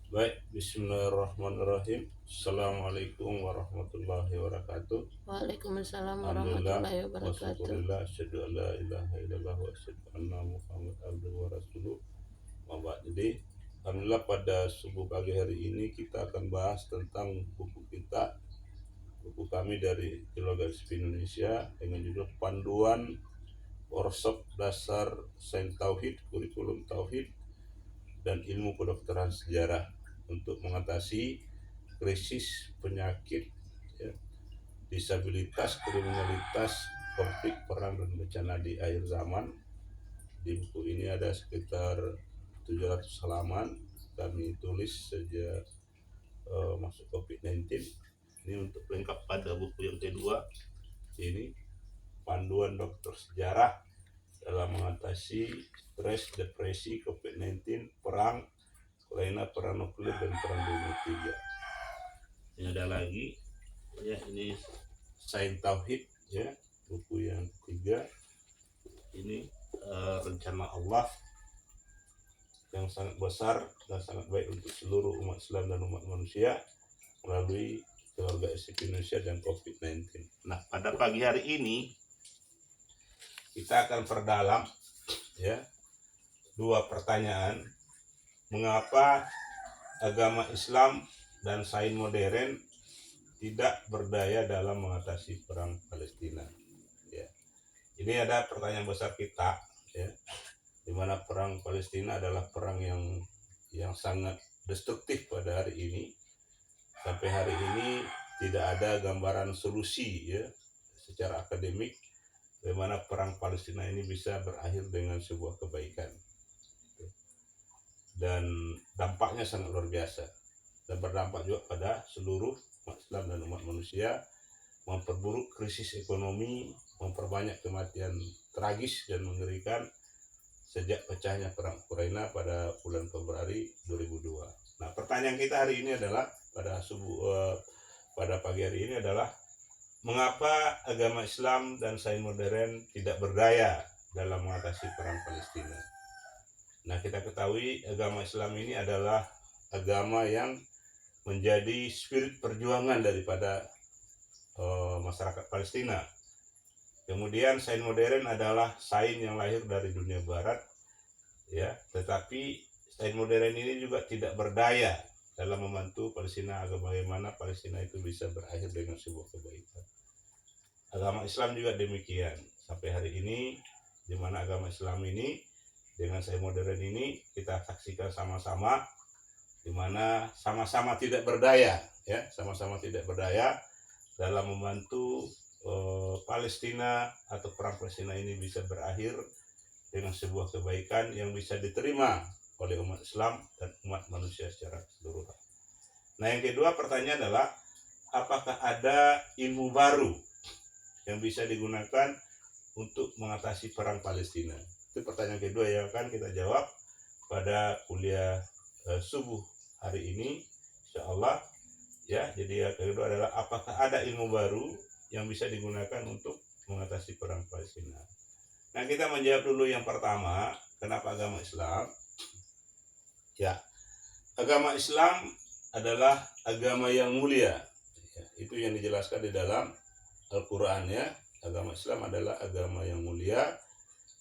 Baik, bismillahirrahmanirrahim. Assalamualaikum warahmatullahi wabarakatuh. Waalaikumsalam Alhamdulillah warahmatullahi wa wabarakatuh. syukurillah asyhadu an la ilaha illallah wa asyhadu anna Muhammad abduhu wa rasuluh. Jadi alhamdulillah pada subuh pagi hari ini kita akan bahas tentang buku kami dari Keluarga SP Indonesia dengan judul Panduan Workshop Dasar Sains Tauhid, Kurikulum Tauhid dan Ilmu Kedokteran Sejarah untuk mengatasi krisis penyakit, ya, disabilitas, kriminalitas, konflik, perang, dan bencana di akhir zaman. Di buku ini ada sekitar 700 halaman kami tulis sejak masuk COVID-19. Ini untuk lengkap pada buku yang kedua, ini panduan dokter sejarah dalam mengatasi stres, depresi, COVID-19, perang, Ukraina, perang nuklir, dan perang dunia ketiga. Ini ada lagi, ya, ini Sains Tauhid, ya, buku yang ketiga. Ini rencana Allah yang sangat besar dan sangat baik untuk seluruh umat Islam dan umat manusia melalui Keluarga SP Indonesia dan COVID-19. Nah, pada pagi hari ini kita akan perdalam, ya, dua pertanyaan. Mengapa agama Islam dan sains modern tidak berdaya dalam mengatasi perang Palestina? Ya. Ini ada pertanyaan besar kita, ya, di mana perang Palestina adalah perang yang sangat destruktif pada hari ini. Sampai hari ini tidak ada gambaran solusi, ya, secara akademik bagaimana perang Palestina ini bisa berakhir dengan sebuah kebaikan. Dan dampaknya sangat luar biasa dan berdampak juga pada seluruh umat Islam dan umat manusia, memperburuk krisis ekonomi, memperbanyak kematian tragis dan mengerikan sejak pecahnya perang Ukraina pada bulan Februari 2002. Nah, pertanyaan kita hari ini adalah pada pagi hari ini adalah mengapa agama Islam dan sains modern tidak berdaya dalam mengatasi perang Palestina? Nah, kita ketahui agama Islam ini adalah agama yang menjadi spirit perjuangan daripada masyarakat Palestina. Kemudian sains modern adalah sains yang lahir dari dunia barat, ya, tetapi sains modern ini juga tidak berdaya dalam membantu Palestina agar bagaimana Palestina itu bisa berakhir dengan sebuah kebaikan. Agama Islam juga demikian. Sampai hari ini, di mana agama Islam ini dengan sains modern ini kita saksikan sama-sama, di mana sama-sama tidak berdaya, ya, sama-sama tidak berdaya dalam membantu Palestina atau perang Palestina ini bisa berakhir dengan sebuah kebaikan yang bisa diterima oleh umat Islam dan umat manusia secara keseluruhan. Nah, yang kedua pertanyaan adalah apakah ada ilmu baru yang bisa digunakan untuk mengatasi perang Palestina? Itu pertanyaan kedua yang akan kita jawab pada kuliah subuh hari ini, insya Allah, ya. Jadi yang kedua adalah apakah ada ilmu baru yang bisa digunakan untuk mengatasi perang Palestina. Nah, kita menjawab dulu yang pertama, kenapa agama Islam? Ya, agama Islam adalah agama yang mulia. Ya, itu yang dijelaskan di dalam Al-Quran, ya. Agama Islam adalah agama yang mulia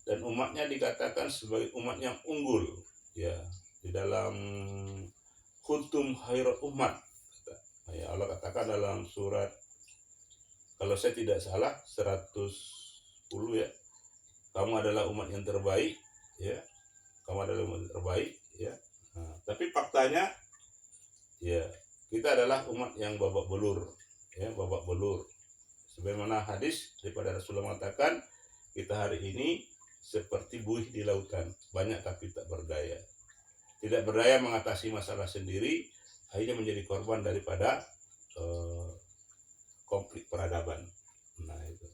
dan umatnya dikatakan sebagai umat yang unggul, ya. Di dalam kuntum khairat umat, ya, Allah katakan dalam surat, kalau saya tidak salah, 110, ya, kamu adalah umat yang terbaik, ya, kamu adalah umat yang terbaik, ya. Nah, tapi faktanya, ya, kita adalah umat yang babak belur, ya, babak belur. Sebagaimana hadis daripada Rasulullah mengatakan, kita hari ini seperti buih di lautan, banyak tapi tak berdaya. Tidak berdaya mengatasi masalah sendiri, akhirnya menjadi korban daripada konflik peradaban. Nah, itu.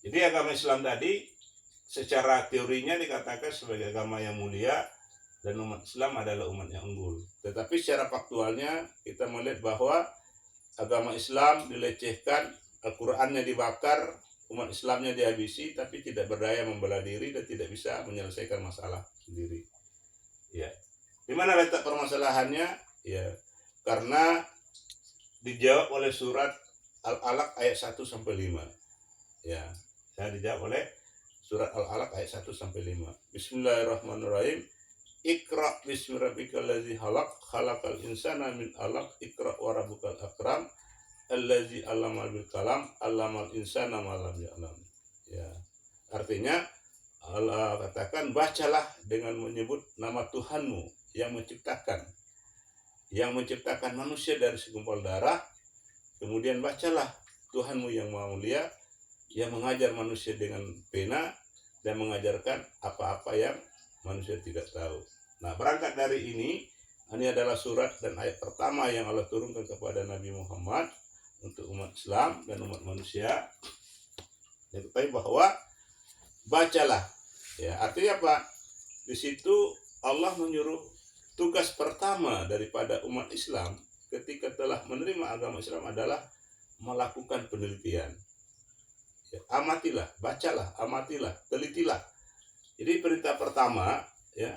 Jadi agama Islam tadi secara teorinya dikatakan sebagai agama yang mulia dan umat Islam adalah umat yang unggul. Tetapi secara faktualnya kita melihat bahwa agama Islam dilecehkan, Al-Qur'annya dibakar, umat Islamnya dihabisi, tapi tidak berdaya membela diri dan tidak bisa menyelesaikan masalah sendiri. Ya. Di mana letak permasalahannya? Ya, karena dijawab oleh surat Al-Alaq ayat 1 sampai 5. Ya, saya dijawab oleh surat Al-Alaq ayat 1 sampai 5. Bismillahirrahmanirrahim. Iqra bismi rabbikal ladzi khalaq, khalaqal insana min 'alaq, iqra wa rabbukal akram, allazi 'allama bil kalam, 'allamal insana ma lam ya'lam. Ya. Artinya Allah katakan, bacalah dengan menyebut nama Tuhanmu yang menciptakan manusia dari segumpal darah. Kemudian bacalah Tuhanmu yang maha mulia, yang mengajar manusia dengan pena dan mengajarkan apa-apa yang manusia tidak tahu. Nah, berangkat dari ini adalah surat dan ayat pertama yang Allah turunkan kepada Nabi Muhammad untuk umat Islam dan umat manusia. Diketahui bahwa bacalah. Ya, artinya apa? Di situ Allah menyuruh tugas pertama daripada umat Islam ketika telah menerima agama Islam adalah melakukan penelitian. Ya, amatilah, bacalah, amatilah, telitilah. Jadi perintah pertama, ya,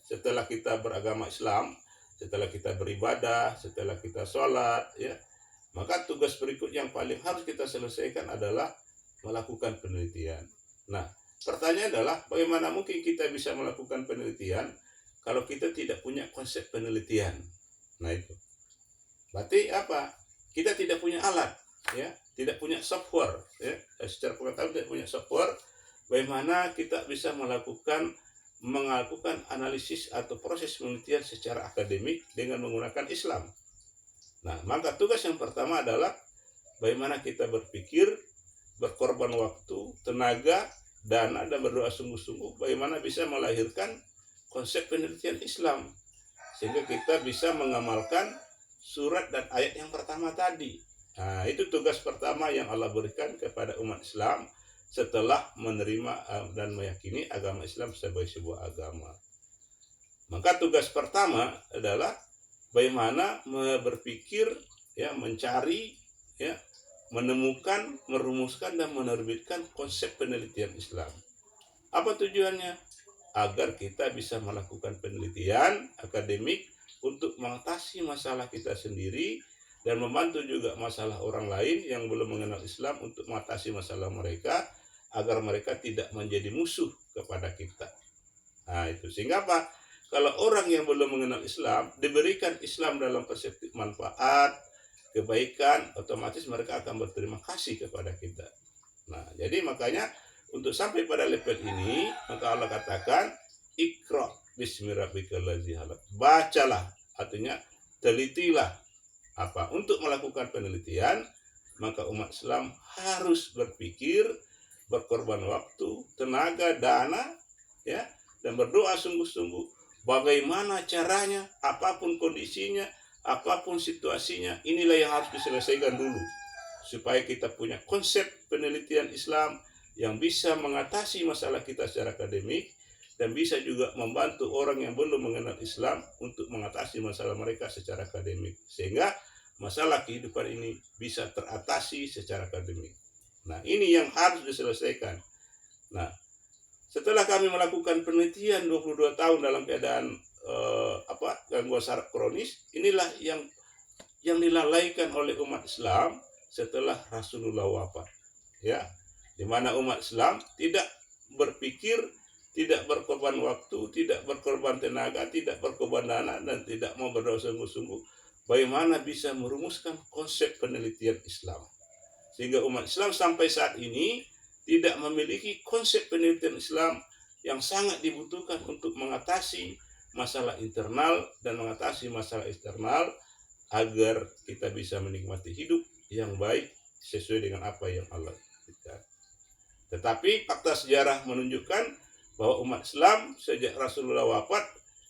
setelah kita beragama Islam, setelah kita beribadah, setelah kita sholat, ya, maka tugas berikut yang paling harus kita selesaikan adalah melakukan penelitian. Nah, pertanyaan adalah bagaimana mungkin kita bisa melakukan penelitian kalau kita tidak punya konsep penelitian? Nah, itu berarti apa? Kita tidak punya alat, ya, tidak punya software, ya, secara pengetahuan tidak punya software. Bagaimana kita bisa melakukan analisis atau proses penelitian secara akademik dengan menggunakan Islam? Nah, maka tugas yang pertama adalah bagaimana kita berpikir, berkorban waktu, tenaga, dana, dan berdoa sungguh-sungguh bagaimana bisa melahirkan konsep penelitian Islam sehingga kita bisa mengamalkan surat dan ayat yang pertama tadi. Nah, itu tugas pertama yang Allah berikan kepada umat Islam setelah menerima dan meyakini agama Islam sebagai sebuah agama. Maka tugas pertama adalah bagaimana berpikir, ya, mencari, ya, menemukan, merumuskan dan menerbitkan konsep penelitian Islam. Apa tujuannya? Agar kita bisa melakukan penelitian akademik untuk mengatasi masalah kita sendiri dan membantu juga masalah orang lain yang belum mengenal Islam untuk mengatasi masalah mereka agar mereka tidak menjadi musuh kepada kita. Nah, itu sehingga apa? Kalau orang yang belum mengenal Islam diberikan Islam dalam perspektif manfaat, kebaikan, otomatis mereka akan berterima kasih kepada kita. Nah, jadi makanya untuk sampai pada level ini, maka Allah katakan, Iqra bismi rabbikal ladzi khalaq. Bacalah, artinya telitilah. Apa? Untuk melakukan penelitian, maka umat Islam harus berpikir, berkorban waktu, tenaga, dana, ya, dan berdoa sungguh-sungguh. Bagaimana caranya, apapun kondisinya, apapun situasinya, inilah yang harus diselesaikan dulu supaya kita punya konsep penelitian Islam yang bisa mengatasi masalah kita secara akademik dan bisa juga membantu orang yang belum mengenal Islam untuk mengatasi masalah mereka secara akademik sehingga masalah kehidupan ini bisa teratasi secara akademik. Nah, ini yang harus diselesaikan. Nah, setelah kami melakukan penelitian 22 tahun dalam keadaan gangguan saraf kronis, inilah yang dilalaikan oleh umat Islam setelah Rasulullah wafat. Ya, di mana umat Islam tidak berpikir, tidak berkorban waktu, tidak berkorban tenaga, tidak berkorban dana, dan tidak mau berdoa sungguh-sungguh bagaimana bisa merumuskan konsep penelitian Islam. Sehingga umat Islam sampai saat ini tidak memiliki konsep penelitian Islam yang sangat dibutuhkan untuk mengatasi masalah internal dan mengatasi masalah eksternal agar kita bisa menikmati hidup yang baik sesuai dengan apa yang Allah berikan. Tetapi fakta sejarah menunjukkan bahwa umat Islam sejak Rasulullah wafat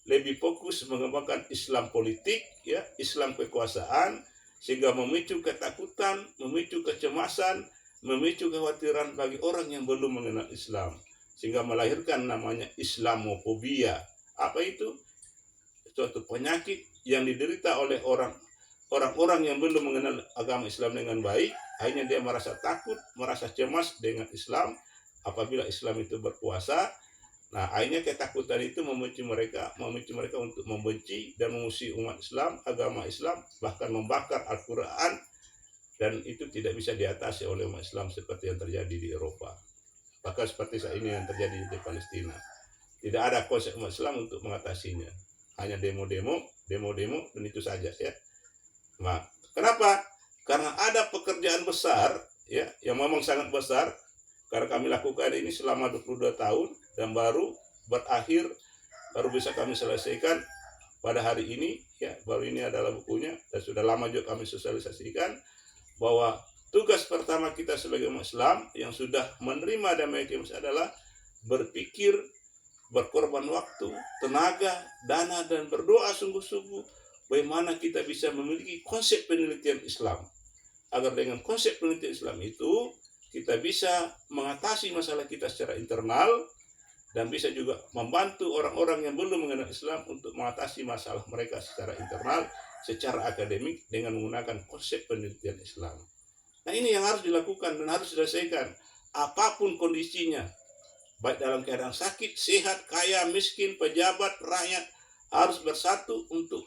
lebih fokus mengembangkan Islam politik, ya, Islam kekuasaan, sehingga memicu ketakutan, memicu kecemasan, memicu kekhawatiran bagi orang yang belum mengenal Islam, sehingga melahirkan namanya Islamofobia. Apa itu? Suatu penyakit yang diderita oleh orang-orang yang belum mengenal agama Islam dengan baik. Akhirnya dia merasa takut, merasa cemas dengan Islam apabila Islam itu berkuasa. Nah, akhirnya ketakutan itu memicu mereka untuk membenci dan mengusir umat Islam, agama Islam, bahkan membakar Al-Quran, dan itu tidak bisa diatasi oleh umat Islam seperti yang terjadi di Eropa. Bahkan seperti saat ini yang terjadi di Palestina. Tidak ada konsep umat Islam untuk mengatasinya. Hanya demo-demo, dan itu saja ya. Nah, kenapa? Karena ada pekerjaan besar ya, yang memang sangat besar. Karena kami lakukan ini selama 22 tahun dan baru bisa kami selesaikan pada hari ini ya. Baru ini adalah bukunya dan sudah lama juga kami sosialisasikan bahwa tugas pertama kita sebagai umat Islam yang sudah menerima damai kiamat adalah berpikir, berkorban waktu, tenaga, dana, dan berdoa sungguh-sungguh bagaimana kita bisa memiliki konsep penelitian Islam, agar dengan konsep penelitian Islam itu kita bisa mengatasi masalah kita secara internal dan bisa juga membantu orang-orang yang belum mengenal Islam untuk mengatasi masalah mereka secara internal, secara akademik dengan menggunakan konsep penelitian Islam. Nah, ini yang harus dilakukan dan harus diselesaikan apapun kondisinya, baik dalam keadaan sakit, sehat, kaya, miskin, pejabat, rakyat, harus bersatu untuk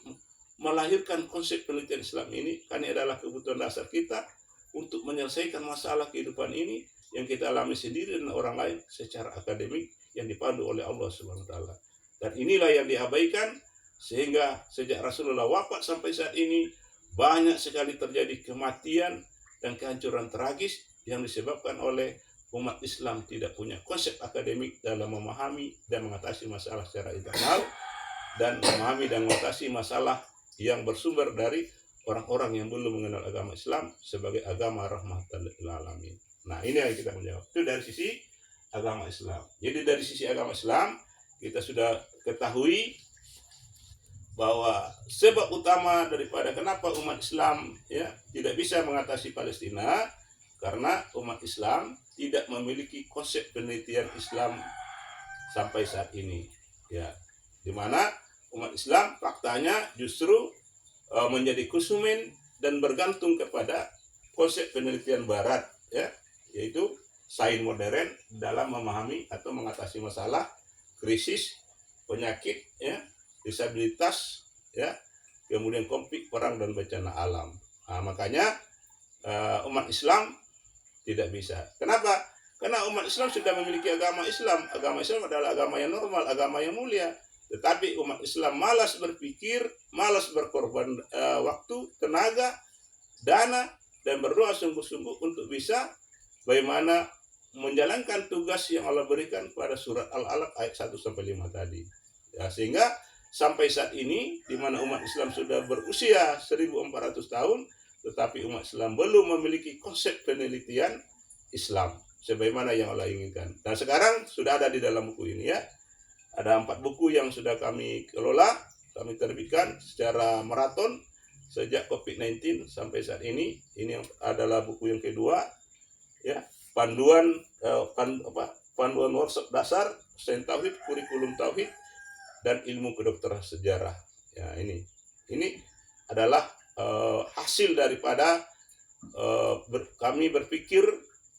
melahirkan konsep penelitian Islam ini, karena adalah kebutuhan dasar kita untuk menyelesaikan masalah kehidupan ini yang kita alami sendiri dan orang lain secara akademik yang dipandu oleh Allah Subhanahu wa taala. Dan inilah yang diabaikan sehingga sejak Rasulullah wafat sampai saat ini banyak sekali terjadi kematian dan kehancuran tragis yang disebabkan oleh umat Islam tidak punya konsep akademik dalam memahami dan mengatasi masalah secara internal dan memahami dan mengatasi masalah yang bersumber dari orang-orang yang belum mengenal agama Islam sebagai agama rahmatan lil alamin. Nah, ini yang kita menjawab. Itu dari sisi agama Islam. Jadi dari sisi agama Islam kita sudah ketahui bahwa sebab utama daripada kenapa umat Islam ya tidak bisa mengatasi Palestina karena umat Islam tidak memiliki konsep penelitian Islam sampai saat ini ya, di mana umat Islam faktanya justru menjadi konsumen dan bergantung kepada konsep penelitian Barat ya, yaitu sains modern dalam memahami atau mengatasi masalah krisis, penyakit ya, disabilitas ya, kemudian konflik, perang, dan bencana alam. Nah, makanya umat Islam tidak bisa. Kenapa? Karena umat Islam sudah memiliki agama Islam. Agama Islam adalah agama yang normal, agama yang mulia. Tetapi umat Islam malas berpikir, malas berkorban waktu, tenaga, dana, dan berdoa sungguh-sungguh untuk bisa bagaimana menjalankan tugas yang Allah berikan pada surat Al-Alaq ayat 1-5 tadi. Ya, sehingga sampai saat ini, di mana umat Islam sudah berusia 1400 tahun, tetapi umat Islam belum memiliki konsep penelitian Islam sebagaimana yang Allah inginkan. Dan sekarang sudah ada di dalam buku ini ya. Ada 4 buku yang sudah kami kelola, kami terbitkan secara maraton sejak COVID-19 sampai saat ini. Ini adalah buku yang kedua ya, panduan workshop dasar sains tauhid, kurikulum tauhid, dan ilmu kedokteran sejarah. Ya, ini adalah hasil daripada kami berpikir,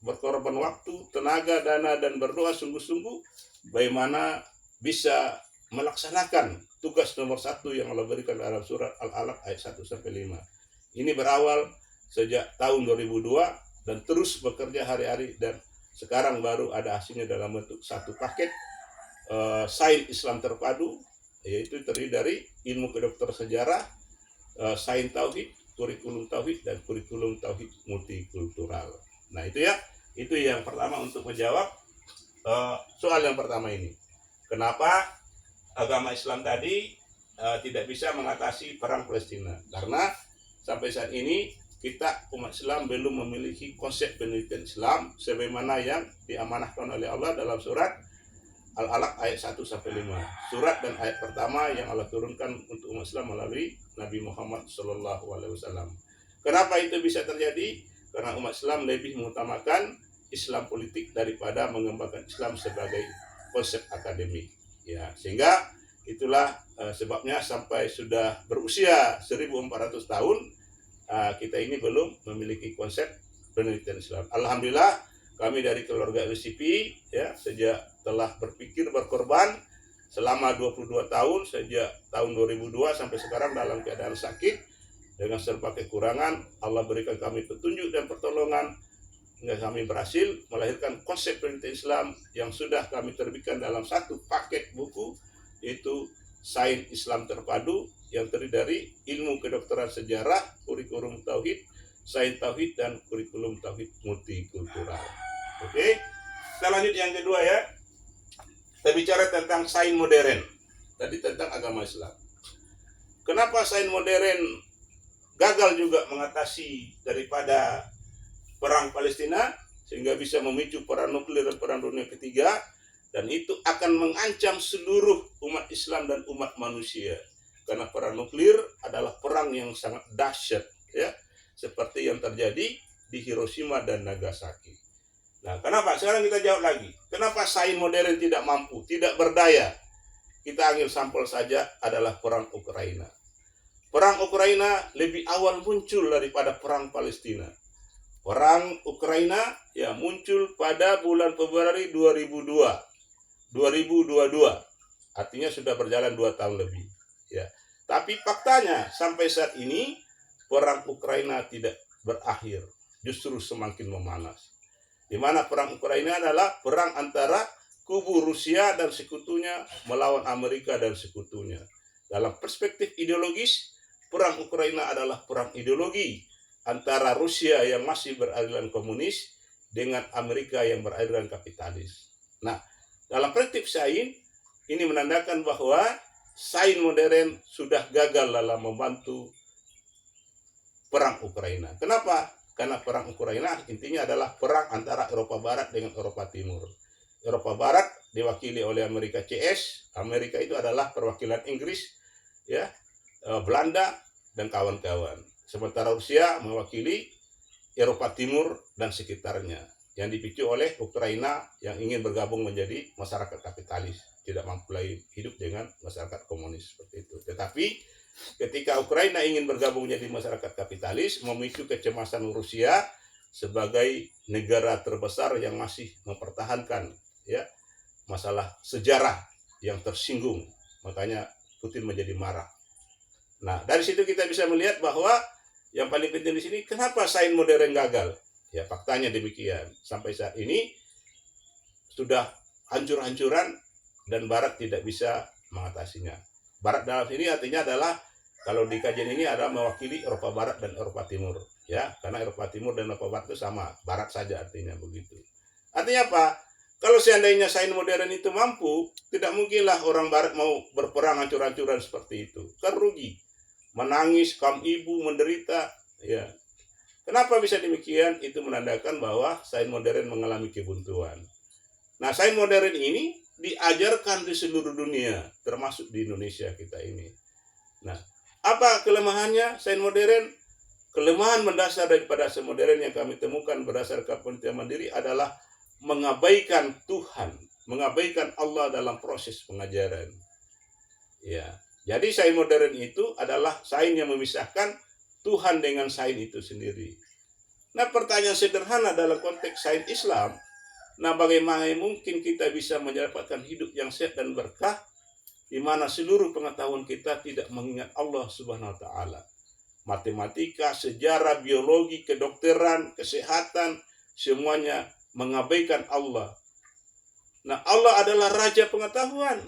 berkorban waktu, tenaga, dana, dan berdoa sungguh-sungguh bagaimana bisa melaksanakan tugas nomor 1 yang Allah berikan dalam surat Al-Alaq ayat 1-5. Ini berawal sejak tahun 2002 dan terus bekerja hari-hari, dan sekarang baru ada hasilnya dalam bentuk satu paket sains Islam terpadu, yaitu terdiri dari ilmu kedokteran sejarah, sains tauhid, kurikulum tauhid, dan kurikulum tauhid multikultural. Nah, itu ya, itu yang pertama untuk menjawab soal yang pertama ini. Kenapa agama Islam tadi tidak bisa mengatasi perang Palestina? Karena sampai saat ini kita umat Islam belum memiliki konsep penelitian Islam sebagaimana yang diamanahkan oleh Allah dalam surat Al-Alaq ayat 1-5. Surat dan ayat pertama yang Allah turunkan untuk umat Islam melalui Nabi Muhammad SAW. Kenapa itu bisa terjadi? Karena umat Islam lebih mengutamakan Islam politik daripada mengembangkan Islam sebagai konsep akademik. Ya, sehingga itulah sebabnya sampai sudah berusia 1400 tahun kita ini belum memiliki konsep penelitian Islam. Alhamdulillah kami dari keluarga LCP ya sejak telah berpikir berkorban selama 22 tahun sejak tahun 2002 sampai sekarang dalam keadaan sakit dengan serba kekurangan. Allah berikan kami petunjuk dan pertolongan hingga kami berhasil melahirkan konsep penelitian Islam yang sudah kami terbitkan dalam satu paket buku, yaitu Sains Islam Terpadu yang terdiri dari ilmu kedokteran sejarah, kurikulum tauhid, sains tauhid, dan kurikulum tauhid multikultural. Oke, kita lanjut yang kedua ya. Kita bicara tentang sains modern. Tadi tentang agama Islam. Kenapa sains modern gagal juga mengatasi daripada perang Palestina sehingga bisa memicu perang nuklir dan perang dunia ketiga, dan itu akan mengancam seluruh umat Islam dan umat manusia karena perang nuklir adalah perang yang sangat dahsyat ya, seperti yang terjadi di Hiroshima dan Nagasaki. Nah, kenapa? Sekarang kita jawab lagi. Kenapa sains modern tidak mampu, tidak berdaya? Kita ambil sampel saja adalah perang Ukraina. Perang Ukraina lebih awal muncul daripada perang Palestina. Perang Ukraina ya muncul pada bulan Februari 2022. Artinya sudah berjalan 2 tahun lebih. Ya. Tapi faktanya sampai saat ini perang Ukraina tidak berakhir, justru semakin memanas. Di mana perang Ukraina adalah perang antara kubu Rusia dan sekutunya melawan Amerika dan sekutunya. Dalam perspektif ideologis, perang Ukraina adalah perang ideologi antara Rusia yang masih beraliran komunis dengan Amerika yang beraliran kapitalis. Nah, dalam perspektif sains, ini menandakan bahwa sains modern sudah gagal dalam membantu perang Ukraina. Kenapa? Karena perang Ukraina intinya adalah perang antara Eropa Barat dengan Eropa Timur. Eropa Barat diwakili oleh Amerika CS, Amerika itu adalah perwakilan Inggris, ya, Belanda dan kawan-kawan. Sementara Rusia mewakili Eropa Timur dan sekitarnya, yang dipicu oleh Ukraina yang ingin bergabung menjadi masyarakat kapitalis, tidak mampu lagi hidup dengan masyarakat komunis seperti itu. Tetapi ketika Ukraina ingin bergabung menjadi masyarakat kapitalis, memicu kecemasan Rusia sebagai negara terbesar yang masih mempertahankan ya masalah sejarah yang tersinggung. Makanya Putin menjadi marah. Nah, dari situ kita bisa melihat bahwa yang paling penting di sini, kenapa sains modern gagal? Ya, faktanya demikian. Sampai saat ini sudah hancur-hancuran dan Barat tidak bisa mengatasinya. Barat dalam sini artinya adalah, kalau di kajian ini adalah mewakili Eropa Barat dan Eropa Timur. Ya, karena Eropa Timur dan Eropa Barat itu sama. Barat saja artinya begitu. Artinya apa? Kalau seandainya sains modern itu mampu, tidak mungkinlah orang Barat mau berperang hancur-hancuran seperti itu. Kan rugi. Menangis, kaum ibu menderita, ya. Kenapa bisa demikian? Itu menandakan bahwa sains modern mengalami kebuntuan. Nah, sains modern ini diajarkan di seluruh dunia, termasuk di Indonesia kita ini. Nah, apa kelemahannya sains modern? Kelemahan mendasar daripada sains modern yang kami temukan berdasarkan penelitian mandiri adalah mengabaikan Tuhan, mengabaikan Allah dalam proses pengajaran. Ya. Jadi sains modern itu adalah sains yang memisahkan Tuhan dengan sains itu sendiri. Nah, pertanyaan sederhana dalam konteks sains Islam, nah bagaimana mungkin kita bisa mendapatkan hidup yang sehat dan berkah di mana seluruh pengetahuan kita tidak mengingat Allah Subhanahu wa taala. Matematika, sejarah, biologi, kedokteran, kesehatan, semuanya mengabaikan Allah. Nah, Allah adalah raja pengetahuan.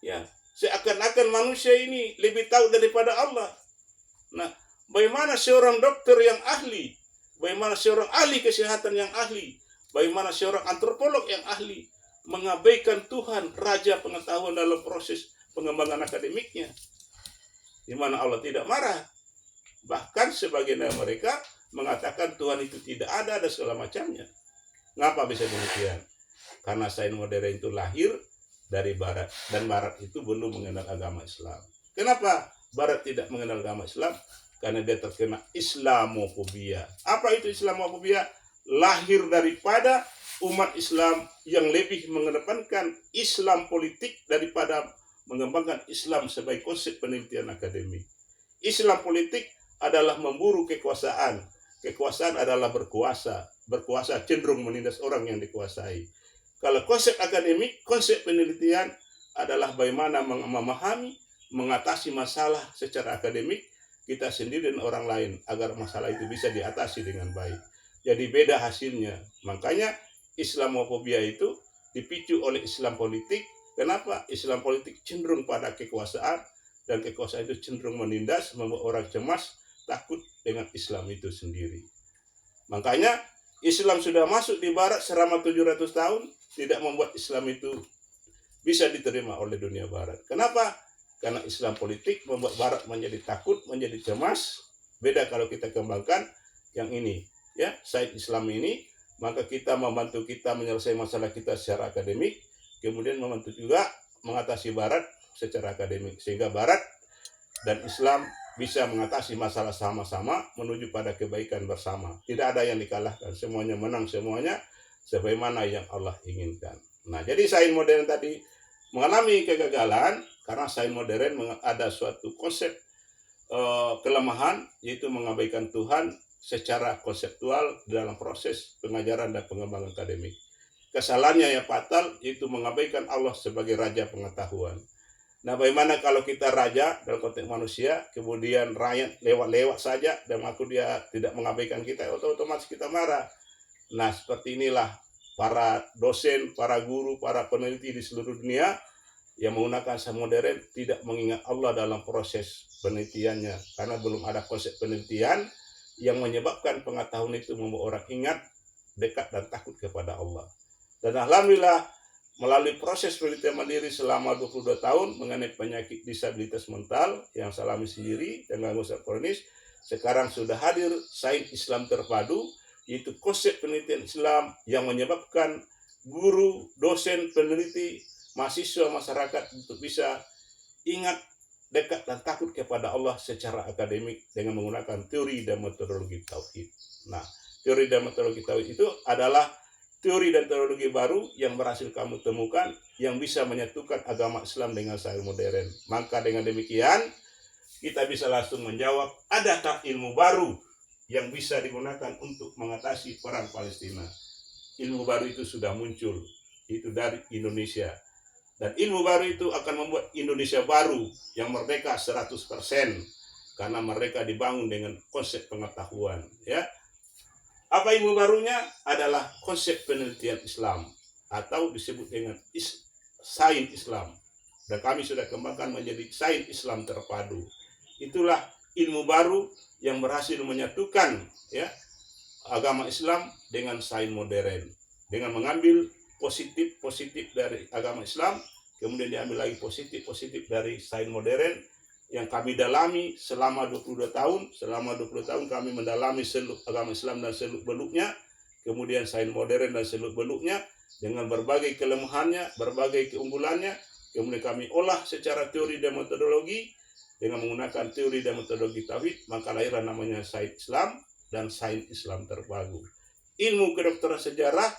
Ya, seakan-akan manusia ini lebih tahu daripada Allah. Nah, bagaimana seorang dokter yang ahli, bagaimana seorang ahli kesehatan yang ahli, bagaimana seorang antropolog yang ahli mengabaikan Tuhan, raja pengetahuan dalam proses pengembangan akademiknya, di mana Allah tidak marah. Bahkan sebagian dari mereka mengatakan Tuhan itu tidak ada dan segala macamnya. Ngapa bisa demikian? Karena sains modern itu lahir dari Barat, dan Barat itu belum mengenal agama Islam. Kenapa Barat tidak mengenal agama Islam? Karena dia terkena Islamofobia. Apa itu Islamofobia? Lahir daripada umat Islam yang lebih mengedepankan Islam politik daripada mengembangkan Islam sebagai konsep penelitian akademik. Islam politik adalah memburu kekuasaan. Kekuasaan adalah berkuasa. berkuasa cenderung menindas orang yang dikuasai. Kalau konsep akademik, konsep penelitian adalah bagaimana memahami, mengatasi masalah secara akademik kita sendiri dan orang lain agar masalah itu bisa diatasi dengan baik. Jadi beda hasilnya. Makanya Islamofobia itu dipicu oleh Islam politik. Kenapa? Islam politik cenderung pada kekuasaan, dan kekuasaan itu cenderung menindas, membuat orang cemas, takut dengan Islam itu sendiri. Makanya Islam sudah masuk di barat selama 700 tahun, tidak membuat Islam itu bisa diterima oleh dunia barat. Kenapa? Karena Islam politik membuat barat menjadi takut, menjadi cemas. Beda kalau kita kembangkan yang ini, ya, Said Islam ini, maka kita membantu kita menyelesaikan masalah kita secara akademik, kemudian membantu juga mengatasi barat secara akademik, sehingga barat dan Islam bisa mengatasi masalah sama-sama menuju pada kebaikan bersama. Tidak ada yang dikalahkan, semuanya menang, semuanya sebagaimana yang Allah inginkan. Nah, jadi sains modern tadi mengalami kegagalan karena sains modern ada suatu konsep kelemahan, yaitu mengabaikan Tuhan secara konseptual dalam proses pengajaran dan pengembangan akademik. Kesalahannya yang fatal yaitu mengabaikan Allah sebagai raja pengetahuan. Nah, bagaimana kalau kita raja dalam konteks manusia, kemudian rakyat lewat-lewat saja dan mengaku dia tidak mengabaikan kita, otomatis kita marah. Nah, seperti inilah para dosen, para guru, para peneliti di seluruh dunia yang menggunakan sains modern tidak mengingat Allah dalam proses penelitiannya, karena belum ada konsep penelitian yang menyebabkan pengetahuan itu membuat orang ingat, dekat, dan takut kepada Allah. Dan alhamdulillah melalui proses penelitian mandiri selama 22 tahun mengenai penyakit disabilitas mental yang saya alami sendiri dan gangguan kronis, sekarang sudah hadir sains Islam terpadu, yaitu konsep penelitian Islam yang menyebabkan guru, dosen, peneliti, mahasiswa, masyarakat untuk bisa ingat, dekat, dan takut kepada Allah secara akademik dengan menggunakan teori dan metodologi tauhid. Nah, teori dan metodologi tauhid itu adalah teori dan teknologi baru yang berhasil kamu temukan yang bisa menyatukan agama Islam dengan sains modern. Maka dengan demikian kita bisa langsung menjawab, adakah ilmu baru yang bisa digunakan untuk mengatasi perang Palestina? Ilmu baru itu sudah muncul, itu dari Indonesia. Dan ilmu baru itu akan membuat Indonesia baru yang merdeka 100%, karena mereka dibangun dengan konsep pengetahuan, ya. Apa ilmu barunya? Adalah konsep penelitian Islam atau disebut dengan sains Islam. Dan kami sudah kembangkan menjadi sains Islam terpadu. Itulah ilmu baru yang berhasil menyatukan, ya, agama Islam dengan sains modern. Dengan mengambil positif dari agama Islam, kemudian diambil lagi positif dari sains modern yang kami dalami selama 22 tahun. Selama 20 tahun kami mendalami seluk agama Islam dan seluk beluknya, kemudian sains modern dan seluk beluknya dengan berbagai kelemahannya, berbagai keunggulannya, kemudian kami olah secara teori dan metodologi dengan menggunakan teori dan metodologi tauhid, maka lahirlah namanya sains Islam dan sains Islam terpadu. Ilmu kedokteran sejarah,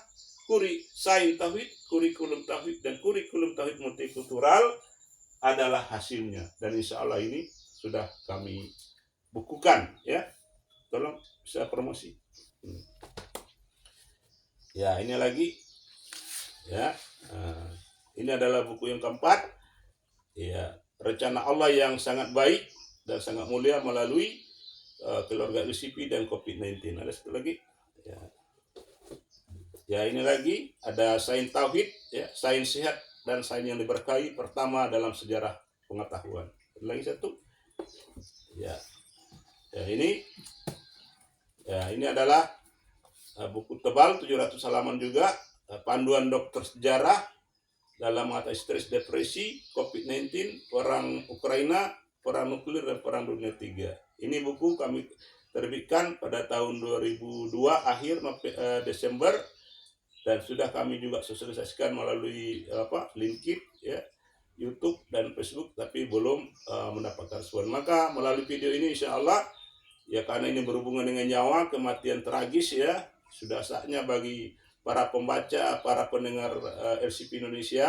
sains tauhid, kurikulum tauhid, dan kurikulum tauhid multikultural adalah hasilnya, dan insya Allah ini sudah kami bukukan, ya. Tolong bisa promosi. Ya, ini lagi, ya. Ini adalah buku yang keempat, ya, rencana Allah yang sangat baik dan sangat mulia melalui keluarga LCP dan COVID-19. Ada satu lagi, ya. Ya, ini lagi ada sains tauhid, ya, sains sehat dan sains yang diberkahi pertama dalam sejarah pengetahuan. Lagi satu, ya, ini adalah buku tebal 700 halaman juga, panduan dokter sejarah dalam mengatasi stres, depresi, COVID-19, perang Ukraina, perang nuklir, dan perang dunia 3. Ini buku kami terbitkan pada tahun 2002 akhir Desember, dan sudah kami juga sosialisasikan melalui LinkedIn, ya, YouTube dan Facebook, tapi belum mendapatkan respon. Maka melalui video ini insya Allah, ya, karena ini berhubungan dengan nyawa, kematian tragis, ya, sudah saatnya bagi para pembaca, para pendengar LCP Indonesia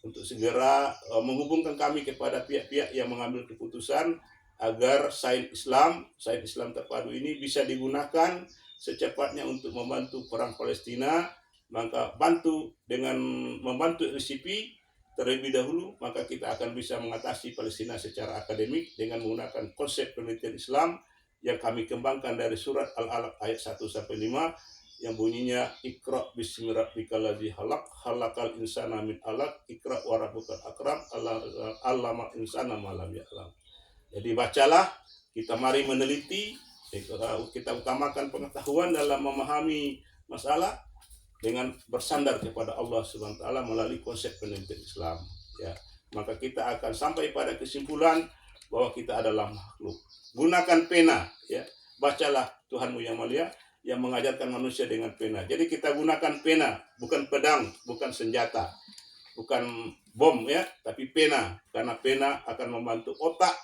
untuk segera menghubungkan kami kepada pihak-pihak yang mengambil keputusan agar sains Islam terpadu ini bisa digunakan secepatnya untuk membantu perang Palestina, maka bantu dengan membantu LCP terlebih dahulu, maka kita akan bisa mengatasi Palestina secara akademik dengan menggunakan konsep penelitian Islam yang kami kembangkan dari surat Al-Alaq ayat 1 sampai 5 yang bunyinya Iqra bismi rabbikal ladzi khalaq khalaqal insana min 'alaq Iqra wa rabbukal akram allama insana ma lam ya'lam. Jadi bacalah, kita mari meneliti, kita utamakan pengetahuan dalam memahami masalah dengan bersandar kepada Allah Subhanahu wa taala melalui konsep penelitian Islam, ya. Maka kita akan sampai pada kesimpulan bahwa kita adalah makhluk. Gunakan pena, ya. Bacalah Tuhanmu yang mulia yang mengajarkan manusia dengan pena. Jadi kita gunakan pena, bukan pedang, bukan senjata, bukan bom, ya, tapi pena, karena pena akan membantu otak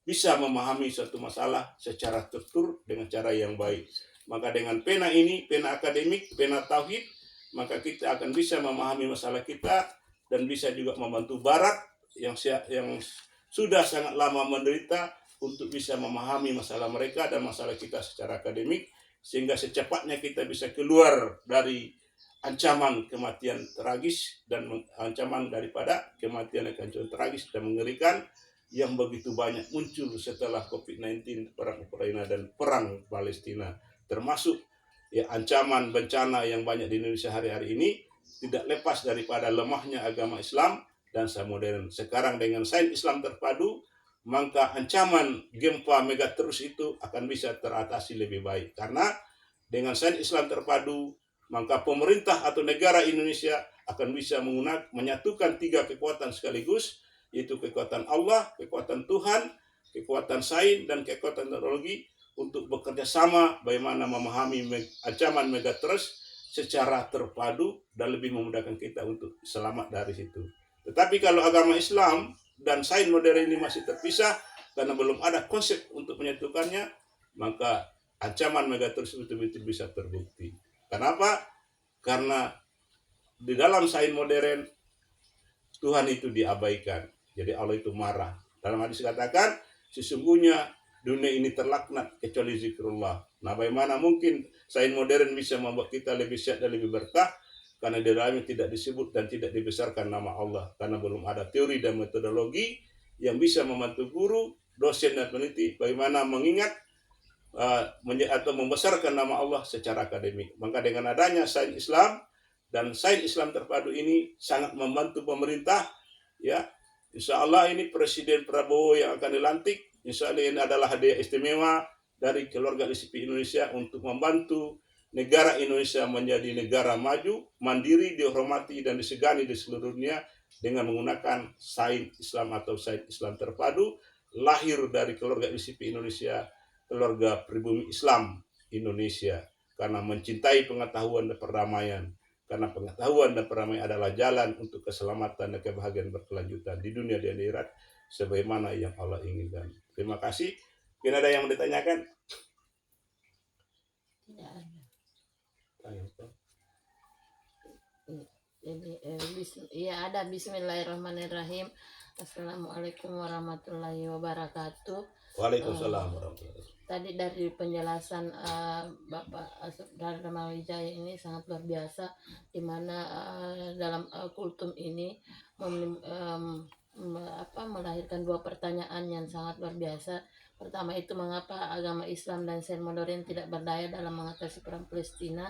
bisa memahami suatu masalah secara tertur dengan cara yang baik. Maka dengan pena ini, pena akademik, pena tauhid, maka kita akan bisa memahami masalah kita dan bisa juga membantu Barat yang sudah sangat lama menderita untuk bisa memahami masalah mereka dan masalah kita secara akademik, sehingga secepatnya kita bisa keluar dari ancaman kematian tragis dan ancaman daripada kematian yang tragis dan mengerikan yang begitu banyak muncul setelah COVID-19, perang Ukraina dan perang Palestina, termasuk ya ancaman bencana yang banyak di Indonesia hari-hari ini tidak lepas daripada lemahnya agama Islam dan sains modern. Sekarang dengan sains Islam terpadu, maka ancaman gempa megatrus itu akan bisa teratasi lebih baik. Karena dengan sains Islam terpadu, maka pemerintah atau negara Indonesia akan bisa menyatukan 3 kekuatan sekaligus, yaitu kekuatan Allah, kekuatan Tuhan, kekuatan sains, dan kekuatan teknologi untuk bekerja sama bagaimana memahami ancaman megatrust secara terpadu dan lebih memudahkan kita untuk selamat dari situ. Tetapi kalau agama Islam dan sains modern ini masih terpisah karena belum ada konsep untuk menyatukannya, maka ancaman megatrust betul-betul bisa terbukti. Kenapa? Karena di dalam sains modern Tuhan itu diabaikan. Jadi Allah itu marah. Dalam hadis katakan, sesungguhnya dunia ini terlaknat kecuali zikrullah. Nah, bagaimana mungkin sains modern bisa membuat kita lebih sehat dan lebih berkah? Karena di dalamnya tidak disebut dan tidak dibesarkan nama Allah. Karena belum ada teori dan metodologi yang bisa membantu guru, dosen, dan peneliti bagaimana mengingat atau membesarkan nama Allah secara akademik. Maka dengan adanya sains Islam dan sains Islam terpadu ini sangat membantu pemerintah, ya. Insya Allah ini Presiden Prabowo yang akan dilantik, insya Allah ini adalah hadiah istimewa dari keluarga LCP Indonesia untuk membantu negara Indonesia menjadi negara maju, mandiri, dihormati dan disegani di seluruh dunia dengan menggunakan sains Islam atau sains Islam terpadu, lahir dari keluarga LCP Indonesia, keluarga pribumi Islam Indonesia, karena mencintai pengetahuan dan perdamaian. Karena pengetahuan dan perdamaian adalah jalan untuk keselamatan dan kebahagiaan berkelanjutan di dunia dan di akhirat sebagaimana yang Allah inginkan. Terima kasih. Mungkin ada yang mau ditanyakan? Tidak ada. Jadi ada. Bismillahirrahmanirrahim. Assalamualaikum warahmatullahi wabarakatuh. Waalaikumsalam warahmatullahi wabarakatuh. Tadi dari penjelasan Bapak Saudara Mawijaya ini sangat luar biasa, di mana dalam kultum ini melahirkan 2 pertanyaan yang sangat luar biasa. Pertama itu, mengapa agama Islam dan sains modern tidak berdaya dalam mengatasi perang Palestina?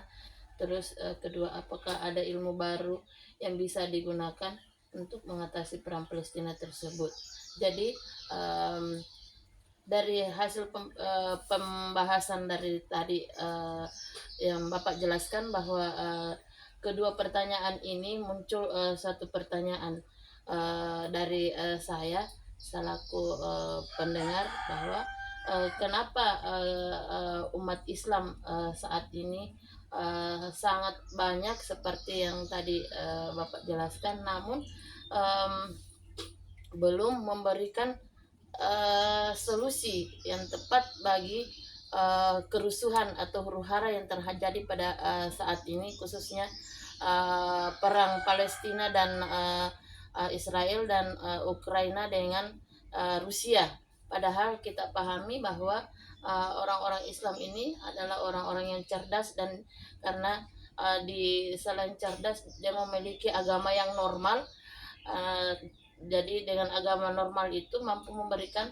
Terus kedua, apakah ada ilmu baru yang bisa digunakan untuk mengatasi perang Palestina tersebut? Jadi dari hasil pembahasan dari tadi yang Bapak jelaskan bahwa kedua pertanyaan ini muncul satu pertanyaan dari saya selaku pendengar, bahwa kenapa umat Islam saat ini sangat banyak seperti yang tadi Bapak jelaskan, namun belum memberikan solusi yang tepat bagi kerusuhan atau huru-hara yang terjadi pada saat ini, khususnya perang Palestina dan Israel dan Ukraina dengan Rusia. Padahal kita pahami bahwa orang-orang Islam ini adalah orang-orang yang cerdas, dan karena di selain cerdas dia memiliki agama yang normal. Uh, jadi dengan agama normal itu mampu memberikan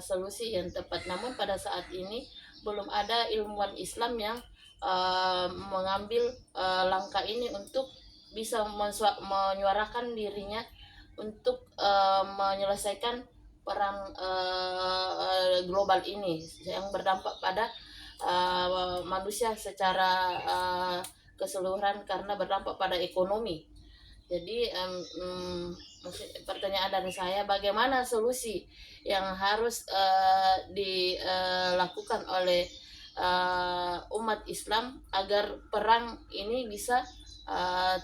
solusi yang tepat. Namun pada saat ini belum ada ilmuwan Islam yang mengambil langkah ini untuk bisa menyuarakan dirinya untuk menyelesaikan perang global ini yang berdampak pada manusia secara keseluruhan, karena berdampak pada ekonomi. Jadi pertanyaan dari saya, bagaimana solusi yang harus dilakukan oleh umat Islam agar perang ini bisa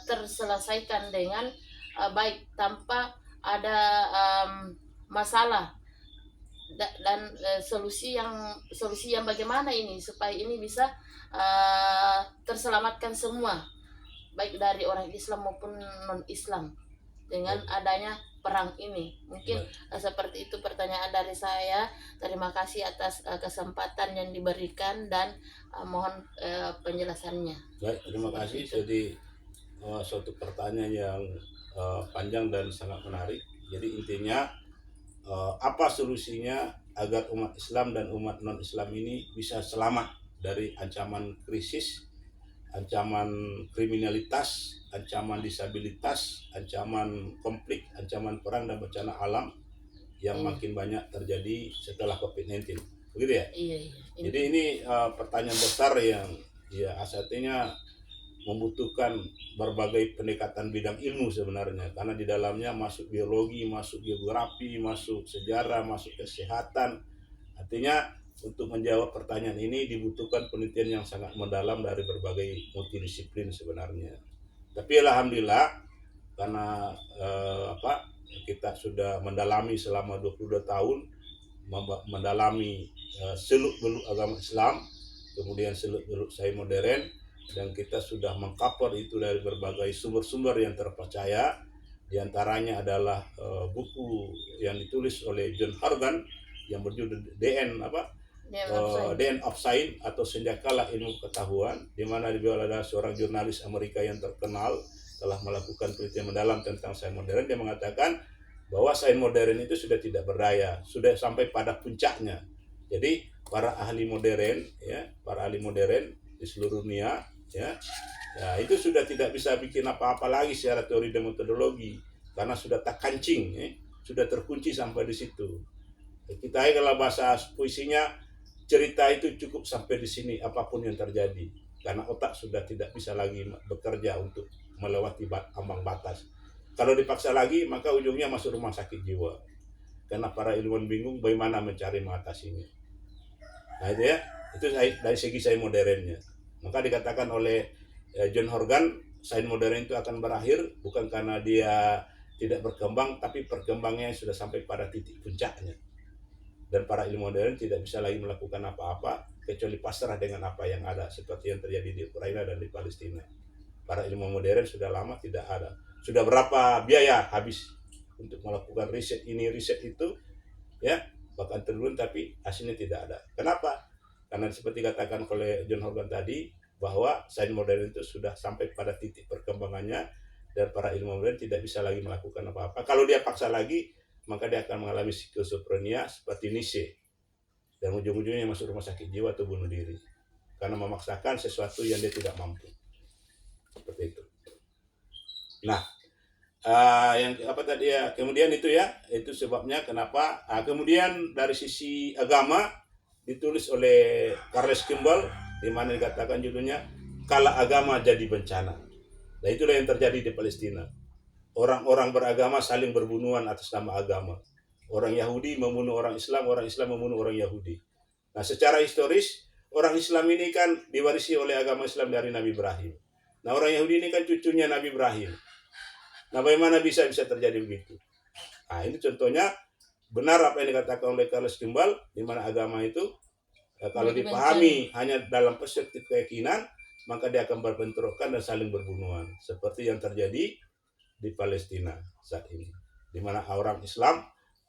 terselesaikan dengan baik tanpa ada masalah, dan solusi yang bagaimana ini supaya ini bisa terselamatkan semua, baik dari orang Islam maupun non-Islam dengan adanya perang ini. Mungkin seperti itu pertanyaan dari saya. Terima kasih atas kesempatan yang diberikan, dan mohon penjelasannya. Baik, terima kasih. Jadi suatu pertanyaan yang panjang dan sangat menarik. Jadi intinya apa solusinya agar umat Islam dan umat non-Islam ini bisa selamat dari ancaman krisis, ancaman kriminalitas, ancaman disabilitas, ancaman konflik, ancaman perang dan bencana alam yang makin banyak terjadi setelah COVID-19. Begitu ya? Iya. Jadi ini pertanyaan besar yang ya aslinya membutuhkan berbagai pendekatan bidang ilmu sebenarnya, karena di dalamnya masuk biologi, masuk geografi, masuk sejarah, masuk kesehatan. Artinya untuk menjawab pertanyaan ini dibutuhkan penelitian yang sangat mendalam dari berbagai multidisiplin sebenarnya. Tapi alhamdulillah karena kita sudah mendalami selama 22 tahun, mendalami seluk-beluk agama Islam, kemudian seluk-beluk sains modern, dan kita sudah mengcover itu dari berbagai sumber-sumber yang terpercaya. Di antaranya adalah buku yang ditulis oleh John Horgan yang berjudul DN of Science atau Senjakala Ilmu Pengetahuan, di mana beliau adalah seorang jurnalis Amerika yang terkenal, telah melakukan penelitian mendalam tentang sains modern. Dia mengatakan bahwa sains modern itu sudah tidak berdaya, sudah sampai pada puncaknya. Jadi para ahli modern di seluruh dunia itu sudah tidak bisa bikin apa-apa lagi secara teori dan metodologi, karena sudah tak kancing, sudah terkunci sampai di situ. Kita kalau bahasa puisinya, cerita itu cukup sampai di sini apapun yang terjadi, karena otak sudah tidak bisa lagi bekerja untuk melewati ambang batas. Kalau dipaksa lagi maka ujungnya masuk rumah sakit jiwa, karena para ilmuwan bingung bagaimana mencari mengatasinya. Nah itu ya, itu dari segi sains modernnya. Maka dikatakan oleh John Horgan, sains modern itu akan berakhir bukan karena dia tidak berkembang, tapi perkembangannya sudah sampai pada titik puncaknya. Dan para ilmuwan modern tidak bisa lagi melakukan apa-apa kecuali pasrah dengan apa yang ada, seperti yang terjadi di Ukraina dan di Palestina. Para ilmuwan modern sudah lama tidak ada. Sudah berapa biaya habis untuk melakukan riset ini, riset itu, bahkan triliun, tapi hasilnya tidak ada. Kenapa? Karena seperti katakan oleh John Horgan tadi, bahwa sains modern itu sudah sampai pada titik perkembangannya, dan para ilmuwan modern tidak bisa lagi melakukan apa-apa. Kalau dia paksa lagi, maka dia akan mengalami skizofrenia seperti Nietzsche, dan ujung-ujungnya masuk rumah sakit jiwa atau bunuh diri karena memaksakan sesuatu yang dia tidak mampu. Seperti itu. Nah, yang apa tadi ya, kemudian itu sebabnya kenapa. Kemudian dari sisi agama ditulis oleh Charles Kimball, di mana dikatakan judulnya Kala Agama Jadi Bencana. Nah itulah yang terjadi di Palestina. Orang-orang beragama saling berbunuhan atas nama agama. Orang Yahudi membunuh orang Islam membunuh orang Yahudi. Nah secara historis orang Islam ini kan diwarisi oleh agama Islam dari Nabi Ibrahim. Nah orang Yahudi ini kan cucunya Nabi Ibrahim. Nah bagaimana bisa terjadi begitu? Nah ini contohnya benar apa yang dikatakan oleh Charles Kimball, di mana agama itu kalau dipahami hanya dalam perspektif keyakinan, maka dia akan berbentrokan dan saling berbunuhan, seperti yang terjadi di Palestina saat ini, di mana orang Islam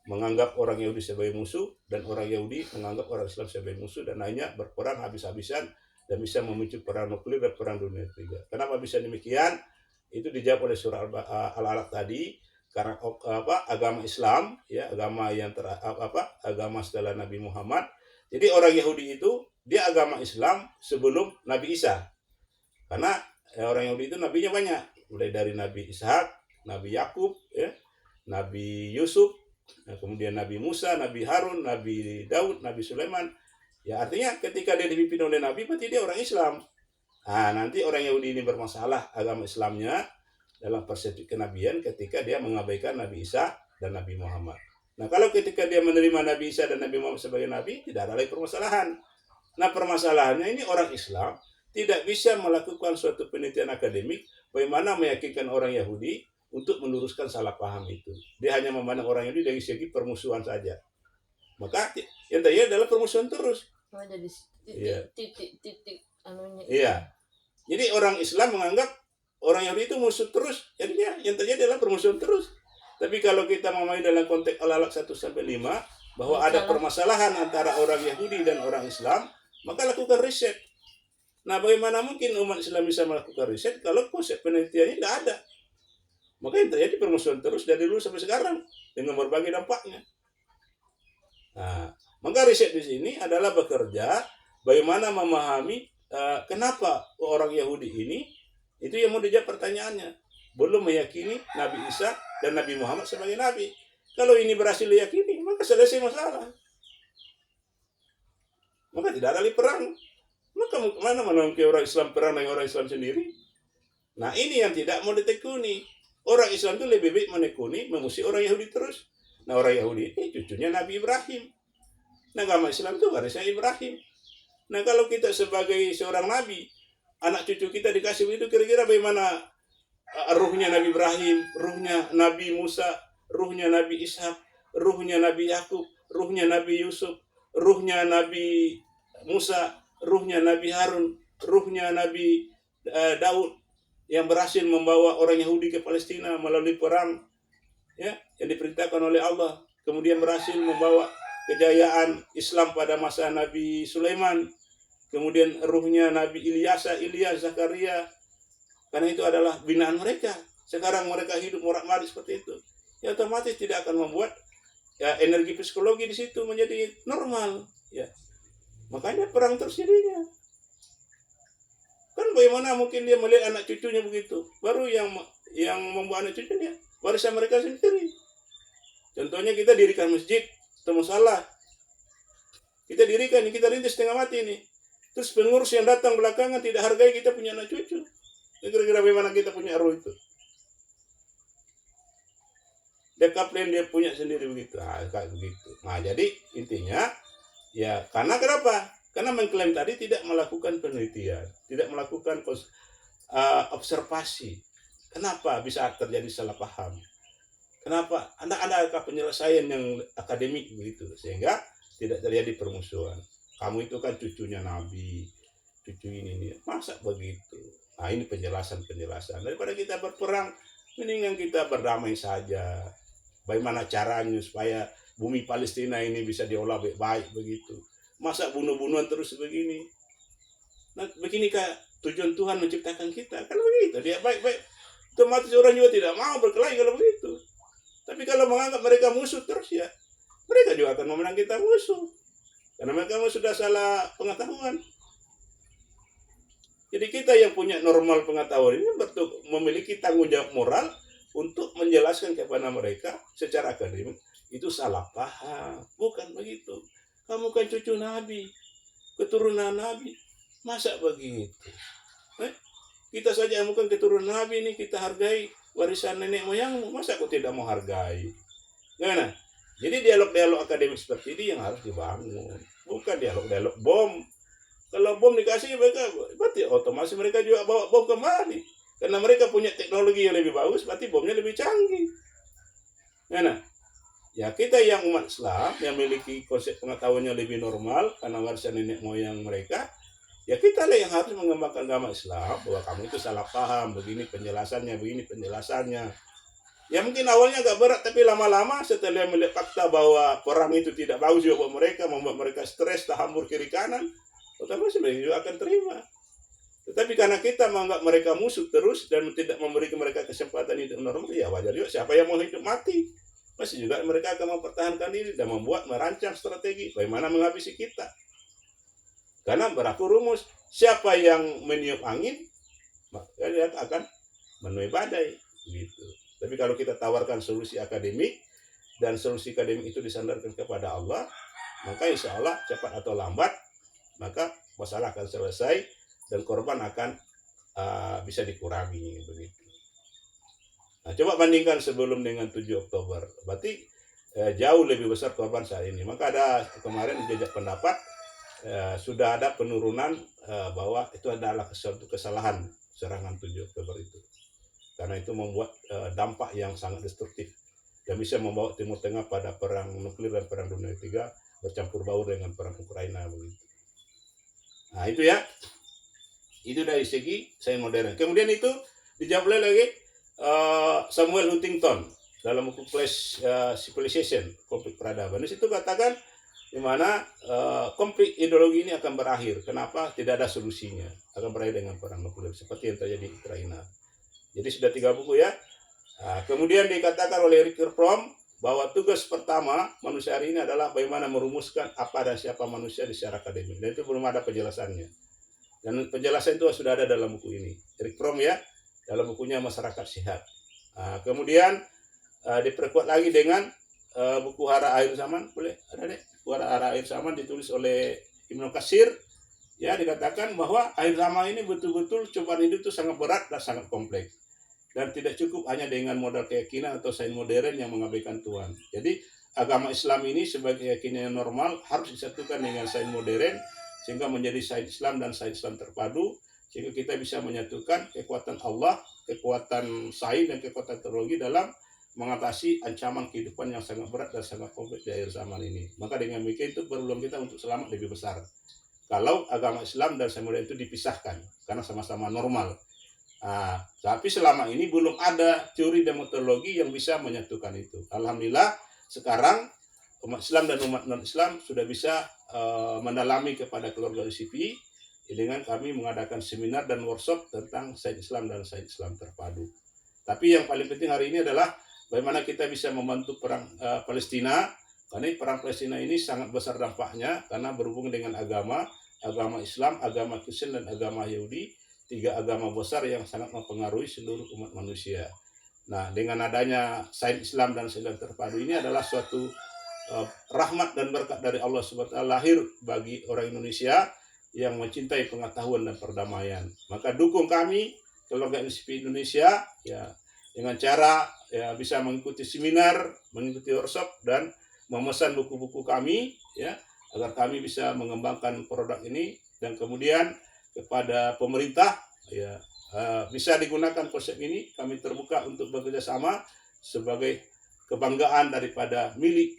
menganggap orang Yahudi sebagai musuh dan orang Yahudi menganggap orang Islam sebagai musuh, dan akhirnya berperang habis-habisan dan bisa memicu perang nuklir dan perang dunia ketiga. Kenapa bisa demikian? Itu dijawab oleh surah Al-Alaq tadi, karena agama Islam ya, agama yang agama setelah Nabi Muhammad. Jadi orang Yahudi itu dia agama Islam sebelum Nabi Isa. Karena orang Yahudi itu nabinya banyak, mulai dari Nabi Ishak, Nabi Yakub ya, Nabi Yusuf, kemudian Nabi Musa, Nabi Harun, Nabi Daud, Nabi Sulaiman. Ya artinya ketika dia dipimpin oleh Nabi, berarti dia orang Islam. Nah, nanti orang Yahudi ini bermasalah agama Islamnya dalam persepsi kenabian ketika dia mengabaikan Nabi Isa dan Nabi Muhammad. Nah, kalau ketika dia menerima Nabi Isa dan Nabi Muhammad sebagai Nabi, tidak ada lagi permasalahan. Nah, permasalahannya ini orang Islam tidak bisa melakukan suatu penelitian akademik bagaimana meyakinkan orang Yahudi untuk meluruskan salah paham itu. Dia hanya memandang orang Yahudi dari segi permusuhan saja. Maka yang terjadi adalah permusuhan terus. Jadi titik anunya. Iya. Jadi orang Islam menganggap orang Yahudi itu musuh terus, jadinya yang terjadi adalah permusuhan terus. Tapi kalau kita memahami dalam konteks Al-Alaq 1-5 bahwa ada permasalahan antara orang Yahudi dan orang Islam, maka lakukan riset. Nah, bagaimana mungkin umat Islam bisa melakukan riset kalau konsep penelitiannya tidak ada? Maka yang terjadi permusuhan terus dari dulu sampai sekarang dengan berbagai dampaknya. Nah, maka riset di sini adalah bekerja bagaimana memahami kenapa orang Yahudi ini itu yang mau dijawab pertanyaannya. Belum meyakini Nabi Isa dan Nabi Muhammad sebagai Nabi. Kalau ini berhasil diyakini, maka selesai masalah. Maka tidak ada lagi perang. Maka mana mungkin orang Islam perang dengan orang Islam sendiri? Nah, ini yang tidak mau ditekuni. Orang Islam itu lebih baik menekuni, memusuhi orang Yahudi terus. Nah, orang Yahudi ini cucunya Nabi Ibrahim. Nah, agama Islam itu warisnya Ibrahim. Nah, kalau kita sebagai seorang Nabi, anak cucu kita dikasih begitu, kira-kira bagaimana ruhnya Nabi Ibrahim, ruhnya Nabi Musa, ruhnya Nabi Ishak, ruhnya Nabi Yakub, ruhnya Nabi Yusuf, ruhnya Nabi Musa, ruhnya Nabi Harun, ruhnya Nabi Daud yang berhasil membawa orang Yahudi ke Palestina melalui perang ya yang diperintahkan oleh Allah, kemudian berhasil membawa kejayaan Islam pada masa Nabi Sulaiman, kemudian ruhnya Nabi Ilyas, Zakaria, karena itu adalah binaan mereka. Sekarang mereka hidup morak-marik seperti itu, ya otomatis tidak akan membuat ya energi psikologi di situ menjadi normal ya. Makanya perang terus jadinya. Kan bagaimana mungkin dia melihat anak cucunya begitu? Baru yang membuat anak cucunya warisan mereka sendiri. Contohnya kita dirikan masjid atau musalah. Kita dirikan, kita rintis setengah mati ini. Terus pengurus yang datang belakangan tidak hargai kita punya anak cucu. Kira-kira bagaimana kita punya roh itu? Dekaplen dia punya sendiri begitu. Kayak begitu. Nah, jadi intinya ya, karena kenapa? Karena mengklaim tadi tidak melakukan penelitian, tidak melakukan observasi. Kenapa bisa terjadi salah paham? Kenapa? Adakah penyelesaian yang akademik begitu, sehingga tidak terjadi permusuhan. Kamu itu kan cucunya Nabi, cucu ini, masa begitu? Nah, ini penjelasan. Daripada kita berperang, mendingan kita berdamai saja. Bagaimana caranya supaya bumi Palestina ini bisa diolah baik-baik begitu. Masa bunuh-bunuhan terus begini? Nah, beginikah tujuan Tuhan menciptakan kita? Kalau begitu, dia baik-baik. Otomatis orang juga tidak mau berkelahi kalau begitu. Tapi kalau menganggap mereka musuh terus ya, mereka juga akan memandang kita musuh. Karena mereka sudah salah pengetahuan. Jadi kita yang punya normal pengetahuan ini memiliki tanggung jawab moral untuk menjelaskan kepada mereka secara akademik. Itu salah paham, bukan begitu. Kamu kan cucu Nabi, keturunan Nabi, masa begitu? Kita saja bukan keturunan Nabi ini, kita hargai warisan nenek moyangmu, masa aku tidak mau hargai? Gimana? Jadi dialog-dialog akademik seperti ini yang harus dibangun, bukan dialog-dialog bom. Kalau bom dikasih mereka, berarti otomatis mereka juga bawa bom kembali, karena mereka punya teknologi yang lebih bagus, berarti bomnya lebih canggih. Gimana? Ya, kita yang umat Islam yang memiliki konsep pengetahuannya lebih normal karena warisan nenek moyang mereka, ya kita lah yang harus mengembangkan agama Islam bahwa kamu itu salah paham, begini penjelasannya. Ya mungkin awalnya agak berat, tapi lama-lama setelah melihat fakta bahwa perang itu tidak bagus juga buat mereka, membuat mereka stres, tahambur kiri kanan, otomatis mereka juga akan terima. Tetapi karena kita menganggap mereka musuh terus dan tidak memberi mereka kesempatan hidup normal, ya wajar juga. Siapa yang mau hidup mati, pasti juga mereka akan mempertahankan diri dan merancang strategi bagaimana menghabisi kita. Karena berlaku rumus, siapa yang meniup angin, maka dia akan menuai badai. Gitu. Tapi kalau kita tawarkan solusi akademik, dan solusi akademik itu disandarkan kepada Allah, maka insya Allah cepat atau lambat, maka masalah akan selesai dan korban akan bisa dikurangi begitu. Nah, coba bandingkan sebelum dengan 7 Oktober, berarti jauh lebih besar korban saat ini. Maka ada kemarin jejak pendapat sudah ada penurunan bahwa itu adalah suatu kesalahan serangan 7 Oktober itu. Karena itu membuat dampak yang sangat destruktif dan bisa membawa Timur Tengah pada perang nuklir dan perang dunia ketiga bercampur baur dengan perang Ukraina begitu. Nah itu ya, itu dari segi sains modern. Kemudian itu dijawab lagi Samuel Huntington dalam buku Clash Civilization, konflik peradaban. Di situ katakan di mana konflik ideologi ini akan berakhir. Kenapa? Tidak ada solusinya. Akan berakhir dengan perang nuklir seperti yang terjadi di Ukraina. Jadi sudah 3 buku ya. Nah, kemudian dikatakan oleh Rick Fromm bahwa tugas pertama manusia hari ini adalah bagaimana merumuskan apa dan siapa manusia di secara akademik. Dan itu belum ada penjelasannya. Dan penjelasan itu sudah ada dalam buku ini. Rick Fromm ya, dalam bukunya Masyarakat Sehat. Nah, kemudian diperkuat lagi dengan buku Hara Akhir Zaman. Boleh ada deh. Buku Hara Akhir Zaman ditulis oleh Ibnu Katsir. Ya, dikatakan bahwa akhir zaman ini betul-betul cobaan hidup itu sangat berat dan sangat kompleks. Dan tidak cukup hanya dengan modal keyakinan atau sains modern yang mengabaikan Tuhan. Jadi agama Islam ini sebagai keyakinan yang normal harus disatukan dengan sains modern sehingga menjadi sains Islam dan sains Islam terpadu, sehingga kita bisa menyatukan kekuatan Allah, kekuatan sains dan kekuatan teknologi dalam mengatasi ancaman kehidupan yang sangat berat dan sangat kompleks di akhir zaman ini. Maka dengan demikian itu peluang kita untuk selamat lebih besar. Kalau agama Islam dan sains modern itu dipisahkan karena sama-sama normal. Nah, tapi selama ini belum ada teori dan metodologi yang bisa menyatukan itu. Alhamdulillah sekarang umat Islam dan umat non-Islam sudah bisa mendalami kepada keluarga UCP dengan kami mengadakan seminar dan workshop tentang sains Islam dan sains Islam terpadu. Tapi yang paling penting hari ini adalah bagaimana kita bisa membantu perang Palestina, karena perang Palestina ini sangat besar dampaknya karena berhubungan dengan agama Islam, agama Kristen dan agama Yahudi. 3 agama besar yang sangat mempengaruhi seluruh umat manusia. Nah, dengan adanya sains Islam dan sains Islam terpadu ini adalah suatu rahmat dan berkat dari Allah SWT lahir bagi orang Indonesia yang mencintai pengetahuan dan perdamaian. Maka dukung kami keluarga UCP Indonesia ya dengan cara ya bisa mengikuti seminar, mengikuti workshop dan memesan buku-buku kami ya agar kami bisa mengembangkan produk ini dan kemudian kepada pemerintah ya bisa digunakan konsep ini. Kami terbuka untuk bekerja sama sebagai kebanggaan daripada milik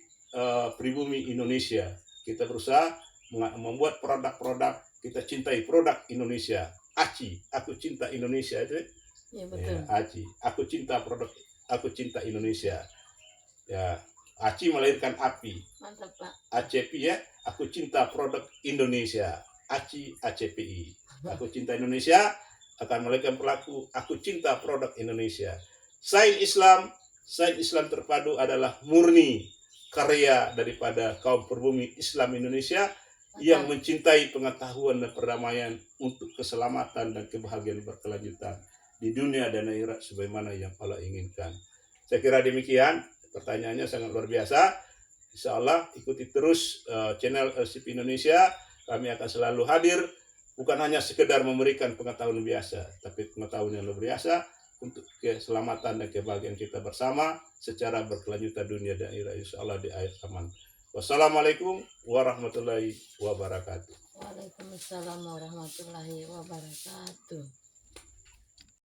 pribumi Indonesia. Kita berusaha membuat produk-produk, kita cintai produk Indonesia. ACI, aku cinta Indonesia itu Ya betul. ya, ACI, aku cinta produk, aku cinta Indonesia ya. ACI melahirkan api. Mantap Pak. ACP ya, aku cinta produk Indonesia. ACI, ACPI. Aku cinta Indonesia akan melahirkan pelaku aku cinta produk Indonesia. Sains Islam terpadu adalah murni karya daripada kaum pribumi Islam Indonesia yang mencintai pengetahuan dan perdamaian untuk keselamatan dan kebahagiaan berkelanjutan di dunia dan akhirat sebagaimana yang Allah inginkan. Saya kira demikian, pertanyaannya sangat luar biasa. Insya Allah ikuti terus channel UCP Indonesia. Kami akan selalu hadir, bukan hanya sekedar memberikan pengetahuan biasa, tapi pengetahuan yang luar biasa untuk keselamatan dan kebahagiaan kita bersama secara berkelanjutan dunia dan akhirat insya Allah di akhir zaman. Wassalamualaikum warahmatullahi wabarakatuh. Waalaikumsalam warahmatullahi wabarakatuh.